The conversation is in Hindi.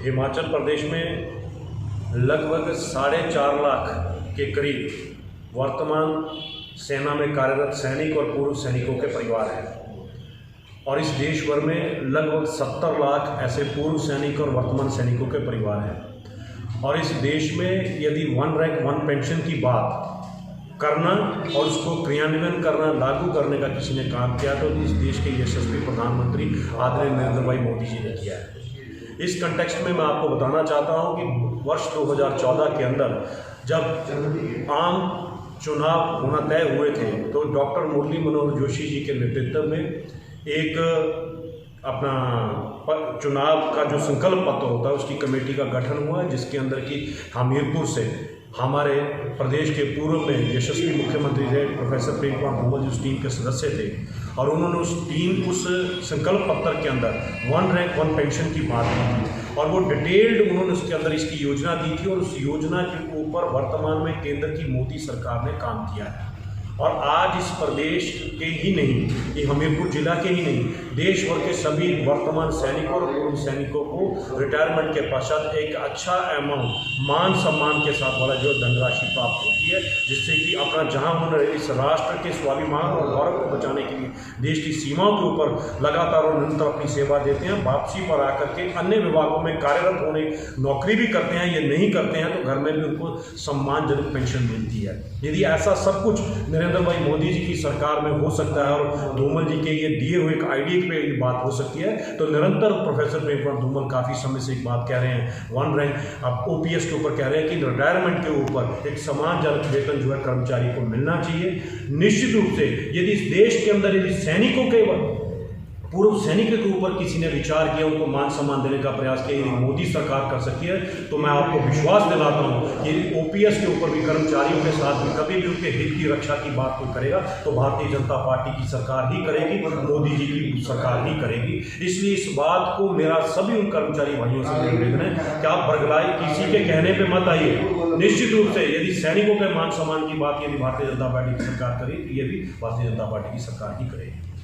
हिमाचल प्रदेश में लगभग 4.5 लाख के करीब वर्तमान सेना में कार्यरत सैनिक और पूर्व सैनिकों के परिवार हैं और इस देश भर में लगभग 70 लाख ऐसे पूर्व सैनिक और वर्तमान सैनिकों के परिवार हैं। और इस देश में यदि वन रैंक वन पेंशन की बात करना और उसको क्रियान्वयन करना, लागू करने का किसी ने काम किया तो इस देश के यशस्वी प्रधानमंत्री आदरणीय नरेंद्र भाई मोदी जी ने किया है। इस कंटेक्स्ट में मैं आपको बताना चाहता हूं कि वर्ष 2014 के अंदर जब आम चुनाव होना तय हुए थे तो डॉक्टर मुरली मनोहर जोशी जी के नेतृत्व में एक अपना चुनाव का जो संकल्प पत्र होता है उसकी कमेटी का गठन हुआ, जिसके अंदर की हमीरपुर से हमारे प्रदेश के पूर्व में यशस्वी मुख्यमंत्री रहे प्रोफेसर प्रेम कुमार धूमल जी उस टीम के सदस्य थे और उन्होंने उस संकल्प पत्र के अंदर वन रैंक वन पेंशन की बात की थी और वो डिटेल्ड उन्होंने उसके अंदर इसकी योजना दी थी और उस योजना के ऊपर वर्तमान में केंद्र की मोदी सरकार ने काम किया है। और आज इस प्रदेश के ही नहीं, ये हमीरपुर जिला के ही नहीं, देश भर के सभी वर्तमान सैनिकों और पूर्व सैनिकों को रिटायरमेंट के पश्चात एक अच्छा अमाउंट मान सम्मान के साथ वाला जो धनराशि प्राप्त होती है, जिससे कि अपना जहां उन्होंने इस राष्ट्र के स्वाभिमान और गौरव को बचाने के लिए देश की सीमाओं के ऊपर लगातार और निरंतर अपनी सेवा देते हैं, वापसी पर आकर के अन्य विभागों में कार्यरत होने नौकरी भी करते हैं, ये नहीं करते हैं तो घर में भी उनको सम्मानजनक पेंशन मिलती है। यदि ऐसा सब कुछ नरेंद्र भाई मोदी जी की सरकार में हो सकता है और धूमल जी के ये दिए हुए एक आइडिया पे ये बात हो सकती है तो निरंतर प्रोफेसर प्रेम कुमार धूमल काफ़ी समय से एक बात कह रहे हैं, वन रैंक अब ओपीएस के ऊपर कह रहे हैं कि रिटायरमेंट के ऊपर एक सम्मानजनक वेतन जो है कर्मचारी को मिलना चाहिए। निश्चित रूप से यदि इस देश के अंदर यदि सैनिकों के पूर्व सैनिक के ऊपर किसी ने विचार किया, उनको मान सम्मान देने का प्रयास किया, यदि मोदी सरकार कर सकती है तो मैं आपको विश्वास दिलाता हूं कि ओपीएस के ऊपर भी कर्मचारियों के साथ भी कभी भी उनके हित की रक्षा की बात कोई करेगा तो भारतीय जनता पार्टी की सरकार ही करेगी, मोदी जी की सरकार ही करेगी। इसलिए इस बात को मेरा सभी उन कर्मचारी भाइयों से निवेदन है कि आप बरगलाए किसी के कहने पर मत आइए। निश्चित रूप से यदि सैनिकों के मान सम्मान की बात यदि भारतीय जनता पार्टी की सरकार करे तो ये भी भारतीय जनता पार्टी की सरकार ही करेगी।